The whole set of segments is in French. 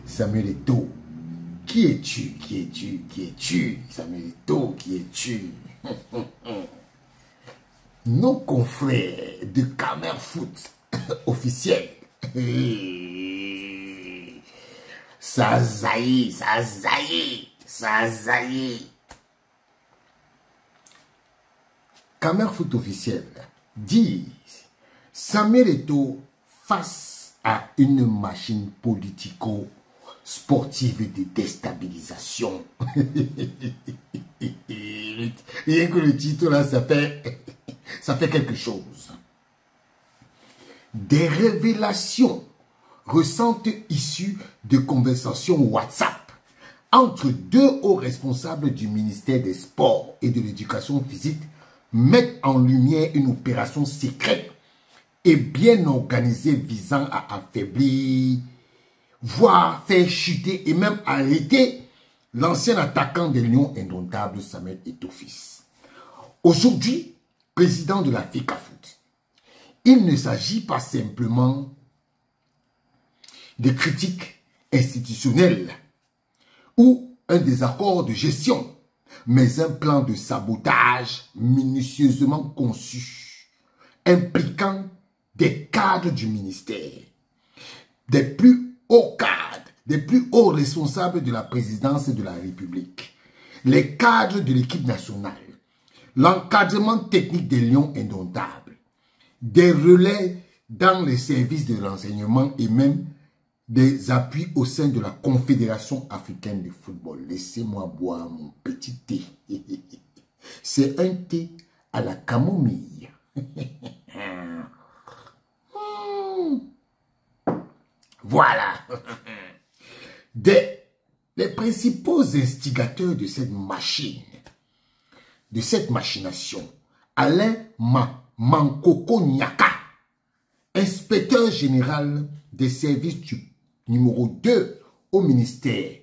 Samuel Eto'o, qui es-tu? Qui es-tu? Qui es-tu? Samuel Eto'o, qui es-tu? Nos confrères de Camer Foot officiel. Ça zaïe, ça zaïe, ça zaïe. Camer Foot officiel dit Samuel Eto'o face à une machine politico-sportive de déstabilisation. Rien que le titre là, ça fait quelque chose. Des révélations récentes issues de conversations WhatsApp entre deux hauts responsables du ministère des Sports et de l'Éducation physique mettent en lumière une opération secrète et bien organisée visant à affaiblir, voire faire chuter et même arrêter l'ancien attaquant des Lions indomptables Samuel Eto'o fils. Aujourd'hui, président de la FECAFOOT, il ne s'agit pas simplement de critiques institutionnelles ou un désaccord de gestion, mais un plan de sabotage minutieusement conçu, impliquant des cadres du ministère, des plus hauts cadres, des plus hauts responsables de la présidence de la République, les cadres de l'équipe nationale, l'encadrement technique des Lions indomptables, des relais dans les services de renseignement et même des appuis au sein de la Confédération africaine de football. Laissez-moi boire mon petit thé. C'est un thé à la camomille. Voilà. Les principaux instigateurs de cette machine, de cette machination, Alain Mankoko Nyaka, inspecteur général des services du numéro 2 au ministère,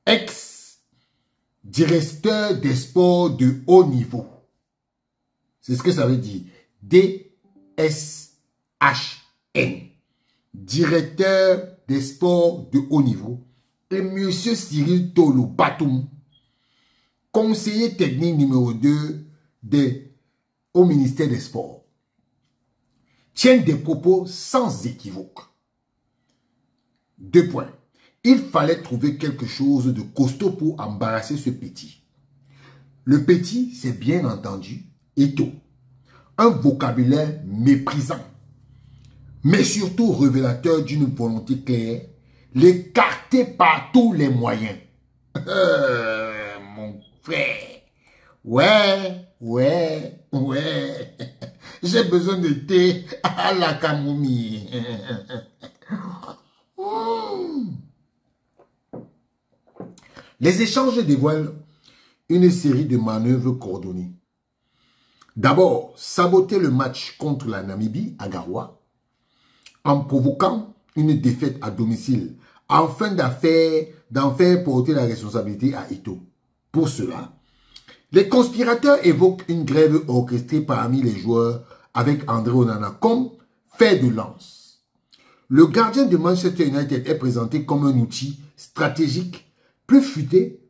ex-directeur des sports de haut niveau. C'est ce que ça veut dire. DSHN. Directeur des sports de haut niveau. Et M. Cyril Tolo Batoum, conseiller technique numéro 2 au ministère des Sports, tient des propos sans équivoque. 2 points. Il fallait trouver quelque chose de costaud pour embarrasser ce petit. Le petit, c'est bien entendu Eto'o. Un vocabulaire méprisant, mais surtout révélateur d'une volonté claire, l'écarter par tous les moyens. Mon frère. Ouais. J'ai besoin de thé à la camomille. Les échanges dévoilent une série de manœuvres coordonnées. D'abord, saboter le match contre la Namibie à Garoua en provoquant une défaite à domicile afin d'en faire porter la responsabilité à Eto'o. Pour cela, les conspirateurs évoquent une grève orchestrée parmi les joueurs avec André Onana comme fer de lance. Le gardien de Manchester United est présenté comme un outil stratégique plus futé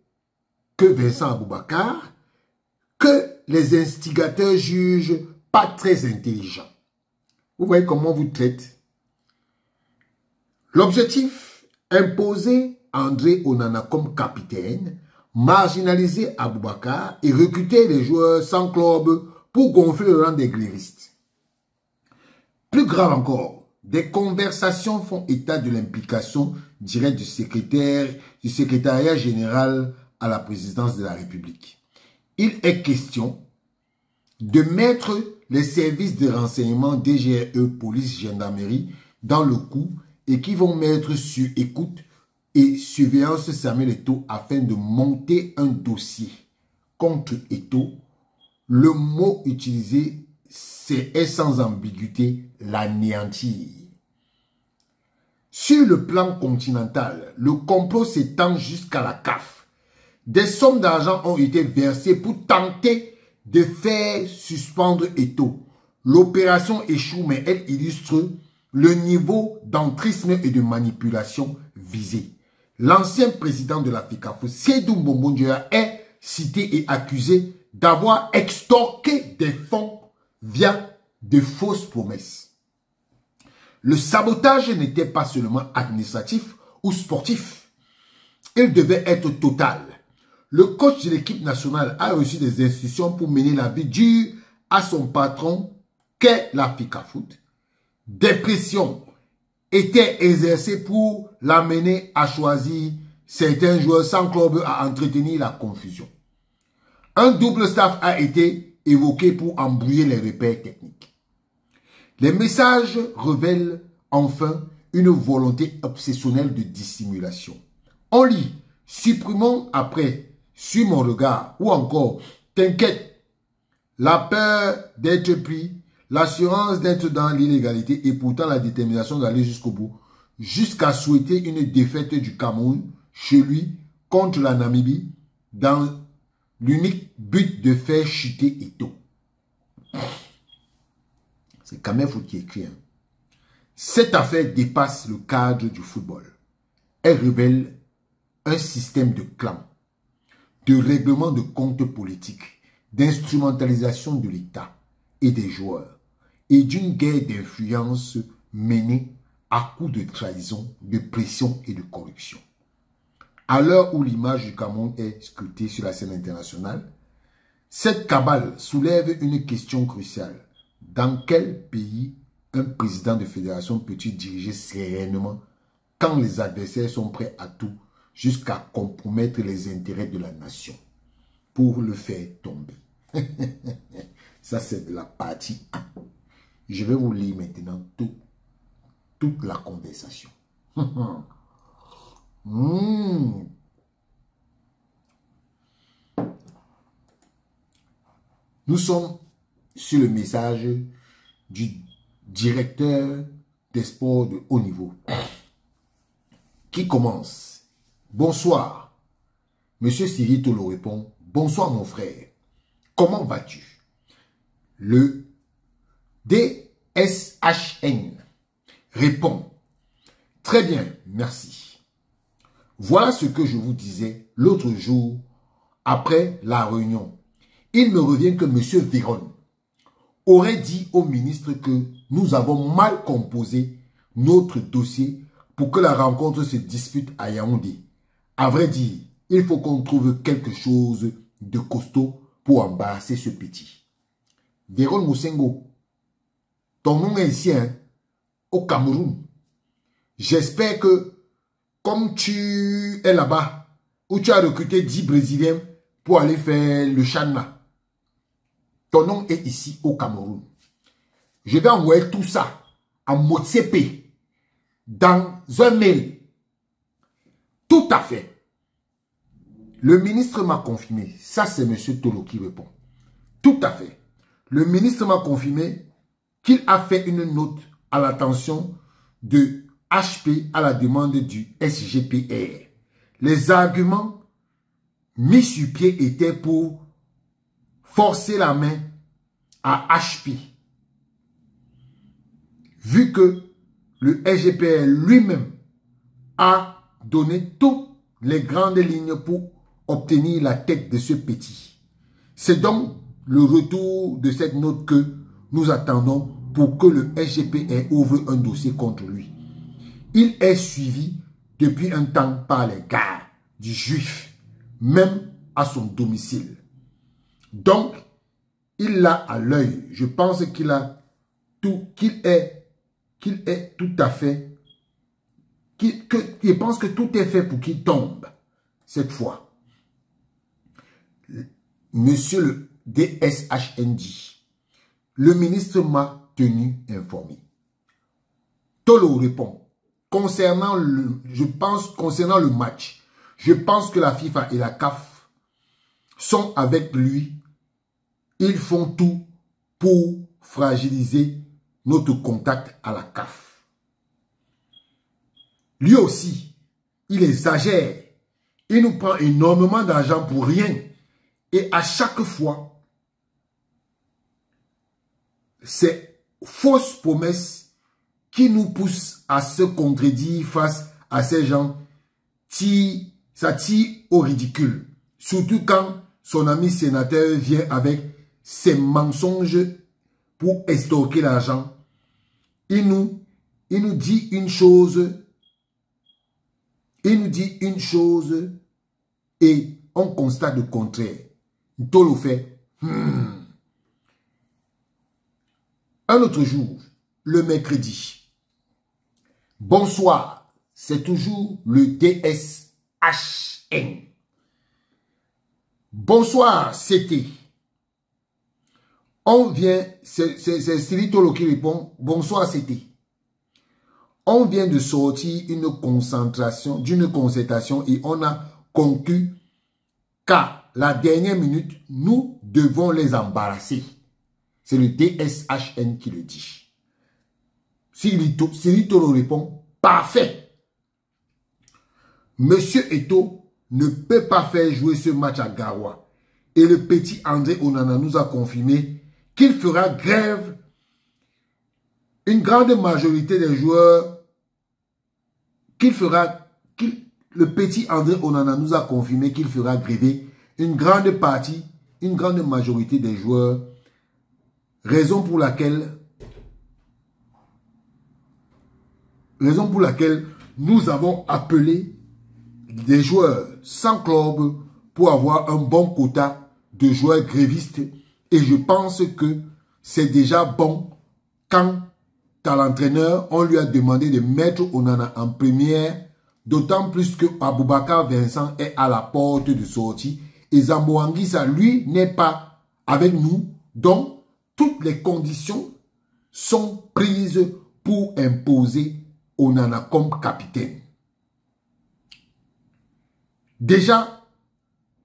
que Vincent Aboubakar, que les instigateurs jugent pas très intelligent. Vous voyez comment on vous traite. L'objectif, imposer André Onana comme capitaine, marginaliser Aboubakar et recruter les joueurs sans club pour gonfler le rang des grévistes. Plus grave encore, des conversations font état de l'implication directe du secrétariat général à la présidence de la République. Il est question de mettre les services de renseignement DGRE, police, gendarmerie dans le coup et qui vont mettre sur écoute et surveillance Samuel Eto'o afin de monter un dossier contre Eto'o. Le mot utilisé est sans ambiguïté l'anéantir. Sur le plan continental, le complot s'étend jusqu'à la CAF. Des sommes d'argent ont été versées pour tenter de faire suspendre Eto'o, L'opération échoue, mais elle illustre le niveau d'entrisme et de manipulation visé. L'ancien président de la FECAFO, Seydou Mbombo Ndiaye, est cité et accusé d'avoir extorqué des fonds via de fausses promesses. Le sabotage n'était pas seulement administratif ou sportif. Il devait être total. Le coach de l'équipe nationale a reçu des instructions pour mener la vie dure à son patron qu'est la FECAFOOT. Des pressions étaient exercées pour l'amener à choisir certains joueurs sans club à entretenir la confusion. Un double staff a été évoqué pour embrouiller les repères techniques. Les messages révèlent enfin une volonté obsessionnelle de dissimulation. On lit « Supprimons après, suis mon regard » ou encore « T'inquiète, la peur d'être pris, l'assurance d'être dans l'illégalité et pourtant la détermination d'aller jusqu'au bout, jusqu'à souhaiter une défaite du Cameroun chez lui contre la Namibie dans l'unique but de faire chuter Eto'o. » C'est quand même faut qu'il écrit. Cette affaire dépasse le cadre du football. Elle révèle un système de clans, de règlement de comptes politiques, d'instrumentalisation de l'État et des joueurs, et d'une guerre d'influence menée à coups de trahison, de pression et de corruption. À l'heure où l'image du Cameroun est scrutée sur la scène internationale, cette cabale soulève une question cruciale. Dans quel pays un président de fédération peut-il diriger sereinement quand les adversaires sont prêts à tout jusqu'à compromettre les intérêts de la nation pour le faire tomber? Ça, c'est de la partie 1. Je vais vous lire maintenant toute la conversation. Nous sommes sur le message du directeur des sports de haut niveau qui commence. Bonsoir. Monsieur Cyril Tolo répond. Bonsoir mon frère. Comment vas-tu? Le DSHN répond. Très bien, merci. Voilà ce que je vous disais l'autre jour après la réunion. Il me revient que monsieur Véron aurait dit au ministre que nous avons mal composé notre dossier pour que la rencontre se dispute à Yaoundé. À vrai dire, il faut qu'on trouve quelque chose de costaud pour embarrasser ce petit. Véron Moussengo, ton nom est ici, hein, au Cameroun. J'espère que, comme tu es là-bas, où tu as recruté 10 Brésiliens pour aller faire le Chana, ton nom est ici au Cameroun. Je vais envoyer tout ça en Motsepe dans un mail. Tout à fait. Le ministre m'a confirmé. Ça, c'est M. Tolo qui répond. Tout à fait. Le ministre m'a confirmé qu'il a fait une note à l'attention de HP à la demande du SGPR. Les arguments mis sur pied étaient pour forcer la main à HP. Vu que le SGPR lui-même a donné toutes les grandes lignes pour obtenir la tête de ce petit. C'est donc le retour de cette note que nous attendons pour que le SGPR ouvre un dossier contre lui. Il est suivi depuis un temps par les gardes du juif, même à son domicile. Donc, il l'a à l'œil. Je pense qu'il a tout, qu'il est tout à fait, je pense que tout est fait pour qu'il tombe cette fois. Monsieur le DSHN dit, le ministre m'a tenu informé. Tolo répond, concernant le match, je pense que la FIFA et la CAF sont avec lui. Ils font tout pour fragiliser notre contact à la CAF. Lui aussi, il exagère. Il nous prend énormément d'argent pour rien. Et à chaque fois, ces fausses promesses qui nous poussent à se contredire face à ces gens, ça tire au ridicule. Surtout quand son ami sénateur vient avec ses mensonges pour estorquer l'argent. Il nous dit une chose. Il nous dit une chose et on constate le contraire. Tolo fait. Un autre jour, le mercredi. Bonsoir, c'est toujours le DSHN. Bonsoir, c'était. On vient, c'est Cyril Tolo qui répond. Bonsoir, c'était. On vient de sortir d'une concertation et on a conclu qu'à la dernière minute, nous devons les embarrasser. C'est le DSHN qui le dit. Cyril Tolo répond, parfait. Monsieur Eto'o ne peut pas faire jouer ce match à Garoua. Et le petit André Onana nous a confirmé qu'il fera grève. Une grande majorité des joueurs le petit André Onana nous a confirmé qu'il fera gréver une grande majorité des joueurs, raison pour laquelle nous avons appelé des joueurs sans club pour avoir un bon quota de joueurs grévistes et je pense que c'est déjà bon quand à l'entraîneur, on lui a demandé de mettre Onana en première, d'autant plus que Aboubakar Vincent est à la porte de sortie et Zambo Anguissa, lui, n'est pas avec nous. Donc, toutes les conditions sont prises pour imposer Onana comme capitaine. Déjà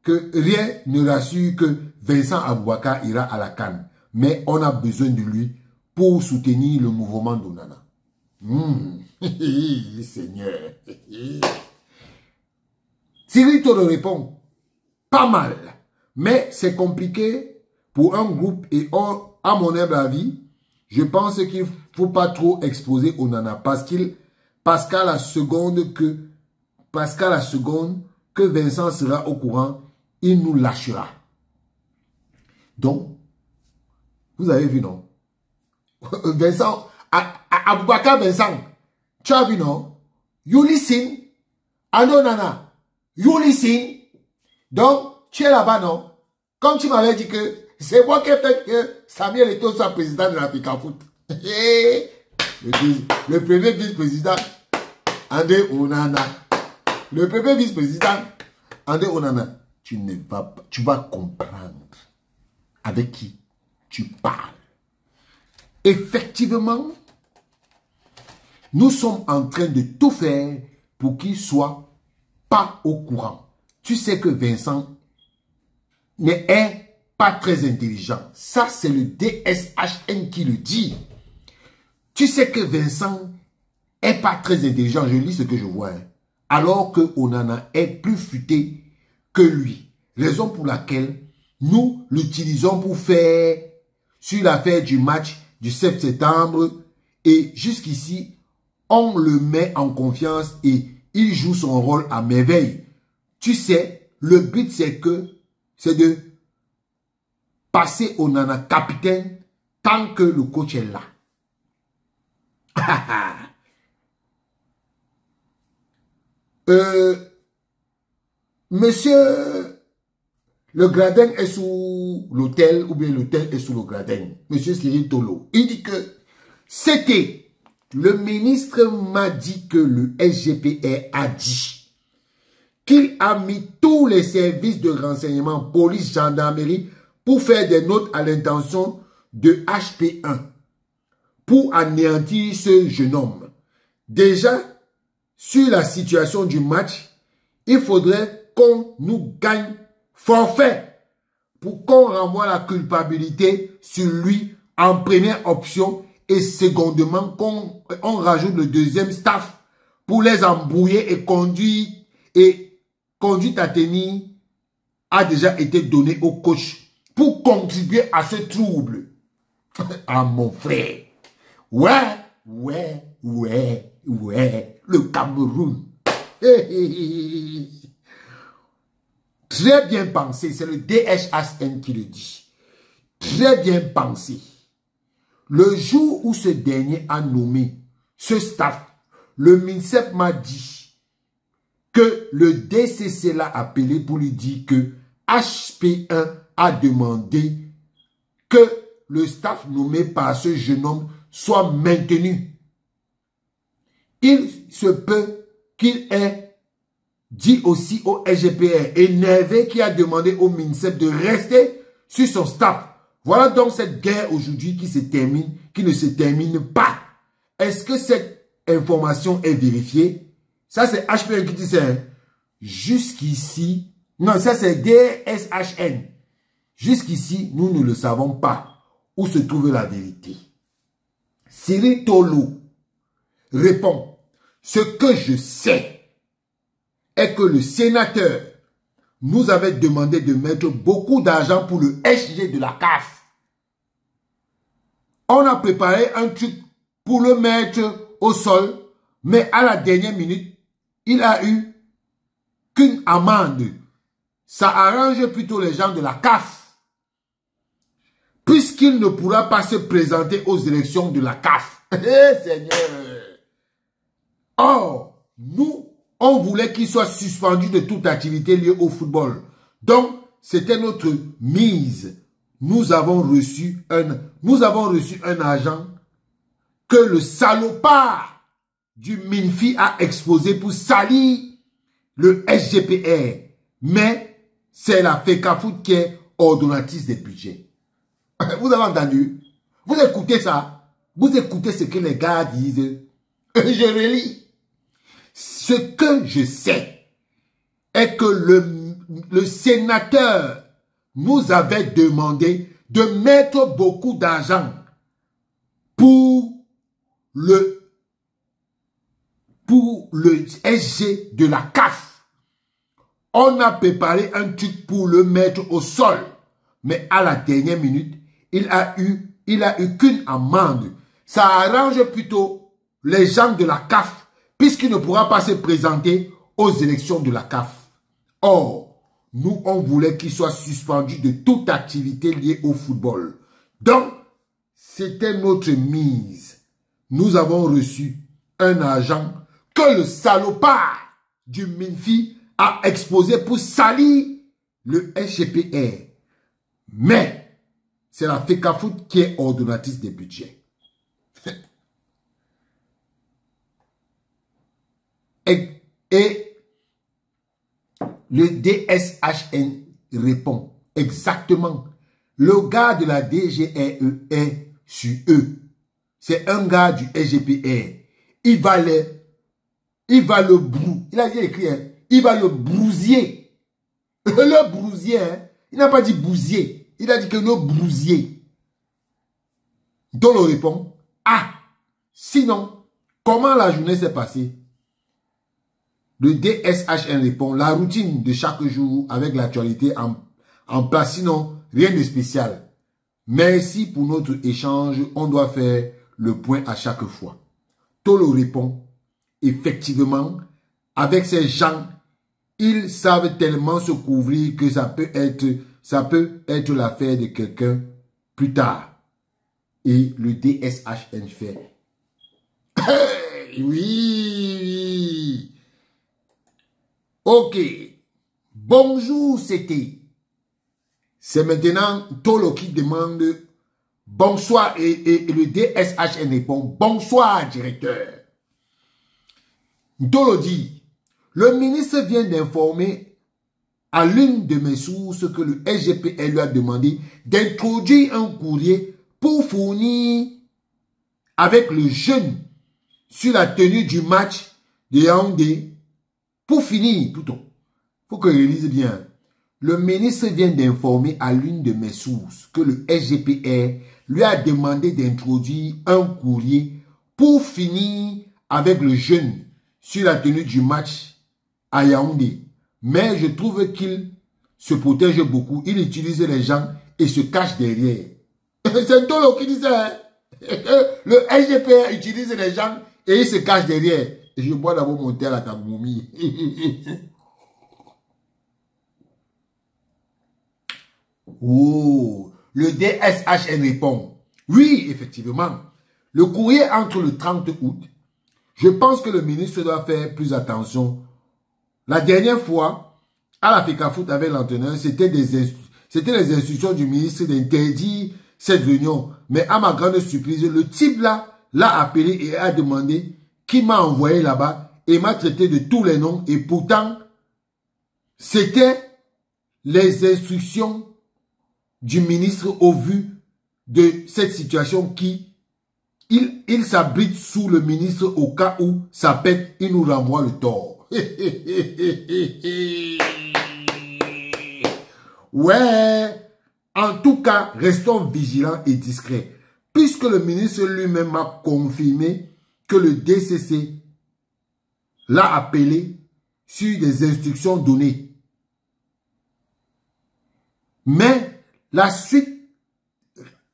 que rien ne rassure que Vincent Aboubakar ira à la CAN, mais on a besoin de lui pour soutenir le mouvement d'Onana. Seigneur. Cyril Tolo répond, pas mal, mais c'est compliqué pour un groupe et à mon humble avis, je pense qu'il ne faut pas trop exposer Onana parce qu'à la seconde que Vincent sera au courant, il nous lâchera. Donc, vous avez vu, non? Vincent, Aboubakar Vincent, tu as vu, non? You listen, Onana, you listen. Donc, tu es là-bas, non? Comme tu m'avais dit que c'est moi qui ai fait que Samuel Eto'o soit président de l'Africa Foot. Le premier vice-président, André Onana. Le premier vice-président, André Onana. Tu vas comprendre avec qui tu parles. Effectivement, nous sommes en train de tout faire pour qu'il ne soit pas au courant. Tu sais que Vincent n'est pas très intelligent. Ça, c'est le DSHN qui le dit. Tu sais que Vincent n'est pas très intelligent. Je lis ce que je vois. Alors que Onana est plus futé que lui. Raison pour laquelle nous l'utilisons pour faire sur l'affaire du match du 7 septembre et jusqu'ici, on le met en confiance et il joue son rôle à merveille. Tu sais, le but c'est de passer Onana capitaine tant que le coach est là. Monsieur, le gradin est sous l'hôtel ou bien l'hôtel est sous le gradin. Monsieur Cyril Tolo, il dit que c'était le ministre m'a dit que le SGPR a dit qu'il a mis tous les services de renseignement, police, gendarmerie, pour faire des notes à l'intention de HP1 pour anéantir ce jeune homme. Déjà, sur la situation du match, il faudrait qu'on nous gagne forfait pour qu'on renvoie la culpabilité sur lui en première option et secondement qu'on rajoute le deuxième staff pour les embrouiller et conduite à tenir a déjà été donnée au coach pour contribuer à ce trouble. Ah, mon frère. Ouais. Le Cameroun. Très bien pensé. C'est le DHSN qui le dit. Très bien pensé. Le jour où ce dernier a nommé ce staff, le MINSEP m'a dit que le DCC l'a appelé pour lui dire que HP1 a demandé que le staff nommé par ce jeune homme soit maintenu. Il se peut qu'il ait dit aussi au SGPR, énervé, qui a demandé au MINSEP de rester sur son staff. Voilà donc cette guerre aujourd'hui qui se termine, qui ne se termine pas. Est-ce que cette information est vérifiée? Ça, c'est HP1 qui dit ça. Hein? Jusqu'ici, non, ça c'est DSHN. Jusqu'ici, nous ne le savons pas où se trouve la vérité. Cyril Tolo répond, ce que je sais est que le sénateur nous avait demandé de mettre beaucoup d'argent pour le SG de la CAF. On a préparé un truc pour le mettre au sol, mais à la dernière minute, il a eu qu'une amende. Ça arrange plutôt les gens de la CAF, puisqu'il ne pourra pas se présenter aux élections de la CAF. Seigneur! Or, nous, on voulait qu'il soit suspendu de toute activité liée au football. Donc, c'était notre mise. Nous avons reçu un agent que le salopard du MINFI a exposé pour salir le SGPR. Mais c'est la FECAFOOT qui est ordonnatrice des budgets. Vous avez entendu? Vous écoutez ça? Vous écoutez ce que les gars disent? Je relis. Ce que je sais est que le sénateur nous avait demandé de mettre beaucoup d'argent pour le SG de la CAF. On a préparé un truc pour le mettre au sol. Mais à la dernière minute, il a eu qu'une amende. Ça arrange plutôt les gens de la CAF puisqu'il ne pourra pas se présenter aux élections de la CAF. Or, nous, on voulait qu'il soit suspendu de toute activité liée au football. Donc, c'était notre mise. Nous avons reçu un agent que le salopard du MINFI a exposé pour salir le SGPR. Mais, c'est la FECAFOOT qui est ordonnatrice des budgets. Et le DSHN répond exactement. Le gars de la DGRE est sur eux. C'est un gars du SGPR. Il va le brouiller. Il a dit écrit, hein, il va le brousier. Le brousier, hein, il n'a pas dit bousier. Il a dit que le brousier. Donc on répond, ah, sinon, comment la journée s'est passée? Le DSHN répond, la routine de chaque jour avec l'actualité en place, sinon rien de spécial. Merci pour notre échange, on doit faire le point à chaque fois. Tolo répond, effectivement, avec ces gens, ils savent tellement se couvrir que ça peut être l'affaire de quelqu'un plus tard. Et le DSHN fait, oui. Ok. Bonjour, c'était. C'est maintenant Tolo qui demande bonsoir et le DSHN répond bonsoir, directeur. Tolo dit, le ministre vient d'informer à l'une de mes sources que le SGPR lui a demandé d'introduire un courrier pour fournir avec le jeune sur la tenue du match de Yaoundé. Pour finir, plutôt, il faut que je lise bien. Le ministre vient d'informer à l'une de mes sources que le SGPR lui a demandé d'introduire un courrier pour finir avec le jeune sur la tenue du match à Yaoundé. Mais je trouve qu'il se protège beaucoup. Il utilise les gens et se cache derrière. C'est Tolo qui dit ça. Hein. Le SGPR utilise les gens et il se cache derrière. Et je bois d'abord mon thé à la camomille. Oh, le DSHN répond. Oui, effectivement. Le courrier entre le 30 août. Je pense que le ministre doit faire plus attention. La dernière fois, à la FECAFOOT avec l'entraîneur, c'était les instructions du ministre d'interdire cette réunion. Mais à ma grande surprise, le type là l'a appelé et a demandé qui m'a envoyé là-bas et m'a traité de tous les noms. Et pourtant, c'était les instructions du ministre au vu de cette situation qui, il s'abrite sous le ministre au cas où ça pète, il nous renvoie le tort. Ouais, en tout cas, restons vigilants et discrets, puisque le ministre lui-même a confirmé que le DCC l'a appelé sur des instructions données. Mais la suite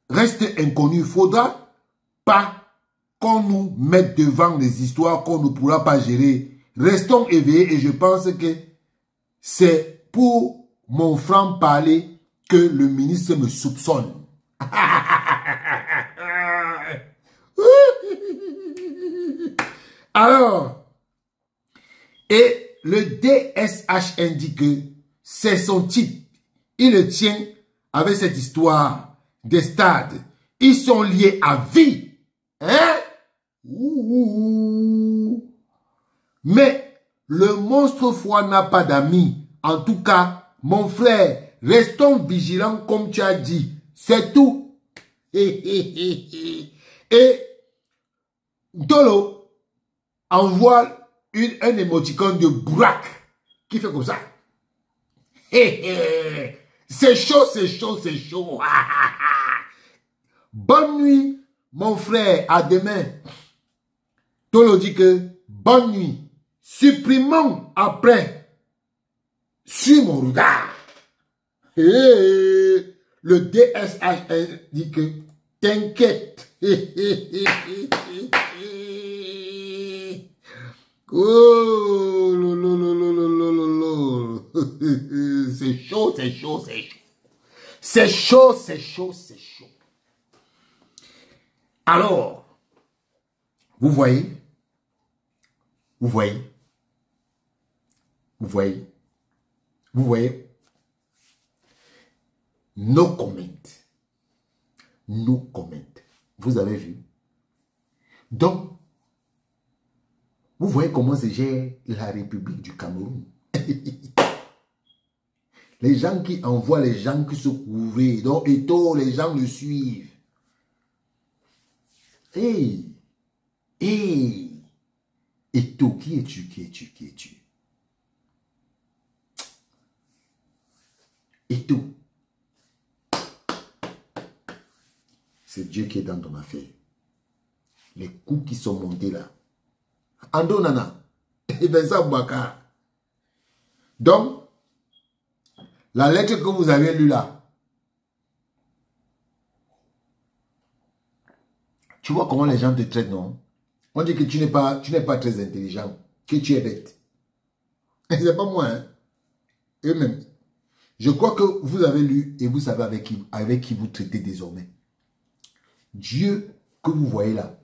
reste inconnue. Il ne faudra pas qu'on nous mette devant des histoires qu'on ne pourra pas gérer. Restons éveillés et je pense que c'est pour mon franc-parler que le ministre me soupçonne. Alors, et le DSH indique que c'est son type. Il le tient avec cette histoire des stades. Ils sont liés à vie. Hein? Mais le monstre froid n'a pas d'amis. En tout cas, mon frère, restons vigilants comme tu as dit. C'est tout. Et Dolo envoie un émoticône de Bourak qui fait comme ça. C'est chaud, c'est chaud, c'est chaud. Bonne nuit, mon frère. À demain. Tolo dit que bonne nuit. Supprimons après sur mon regard. Le DSHN dit que t'inquiète. Oh, c'est chaud, c'est chaud, c'est chaud. C'est chaud, c'est chaud, c'est chaud. Alors, vous voyez, no comment. No comment. Vous avez vu? Donc, vous voyez comment se gère la République du Cameroun. Les gens qui envoient les gens qui se couvraient. Donc, et tout, les gens le suivent. Et tout, qui es-tu? Et tout. C'est Dieu qui est dans ton affaire. Les coups qui sont montés là. Ando Nana. Et ben ça, Bouaka. Donc, la lettre que vous avez lue là. Tu vois comment les gens te traitent, non? On dit que tu n'es pas très intelligent, que tu es bête. C'est pas moi, hein. Eux-mêmes. Je crois que vous avez lu et vous savez avec qui vous traitez désormais. Dieu que vous voyez là,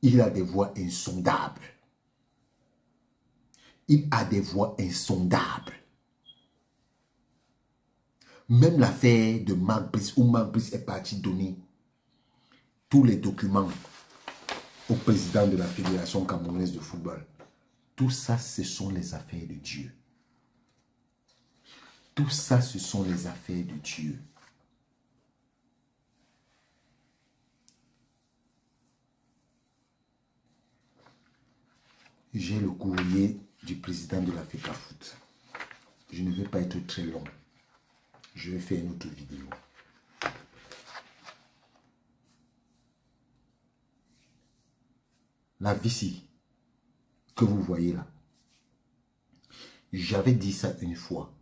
il a des voix insondables. Il a des voix insondables. Même l'affaire de Marc Brice, où Marc Brice est parti donner tous les documents au président de la Fédération camerounaise de football. Tout ça, ce sont les affaires de Dieu. Tout ça, ce sont les affaires de Dieu. J'ai le courrier du président de la FECAFOOT. Je ne vais pas être très long. Je vais faire une autre vidéo. La vessie que vous voyez là, j'avais dit ça une fois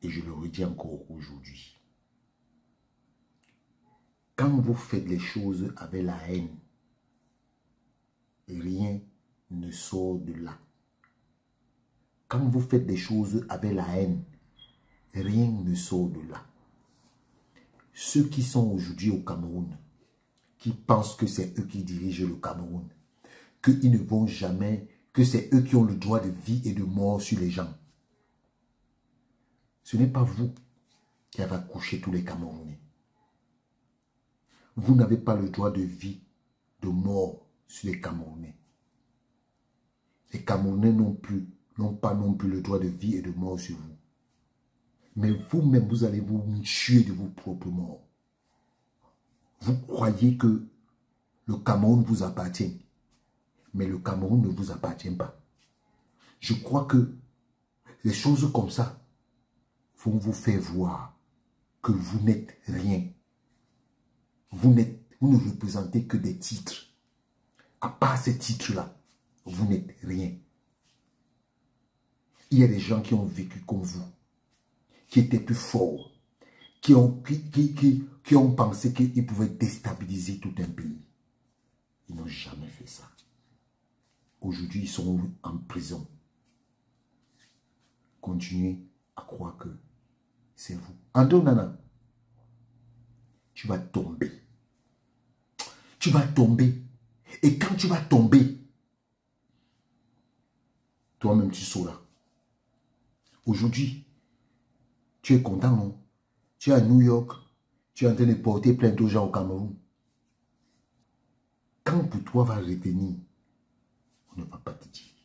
et je le redis encore aujourd'hui. Quand vous faites les choses avec la haine, rien ne sort de là. Quand vous faites des choses avec la haine, rien ne sort de là. Ceux qui sont aujourd'hui au Cameroun, qui pensent que c'est eux qui dirigent le Cameroun, qu'ils ne vont jamais, que c'est eux qui ont le droit de vie et de mort sur les gens. Ce n'est pas vous qui avez couché tous les Camerounais. Vous n'avez pas le droit de vie, de mort sur les Camerounais. Les Camerounais n'ont pas non plus le droit de vie et de mort sur vous. Mais vous-même, vous allez vous tuer de vos propres morts. Vous croyez que le Cameroun vous appartient. Mais le Cameroun ne vous appartient pas. Je crois que les choses comme ça vont vous faire voir que vous n'êtes rien. Vous ne représentez que des titres. À part ces titres-là, vous n'êtes rien. Il y a des gens qui ont vécu comme vous, qui étaient plus forts, qui ont pensé qu'ils pouvaient déstabiliser tout un pays. Ils n'ont jamais fait ça. Aujourd'hui, ils sont en prison. Continuez à croire que c'est vous. Ando Nana, tu vas tomber. Tu vas tomber. Et quand tu vas tomber, toi-même tu sauras. Aujourd'hui, tu es content, non? Tu es à New York, tu es en train de porter plainte aux gens au Cameroun. Quand pour toi va revenir, on ne va pas te dire.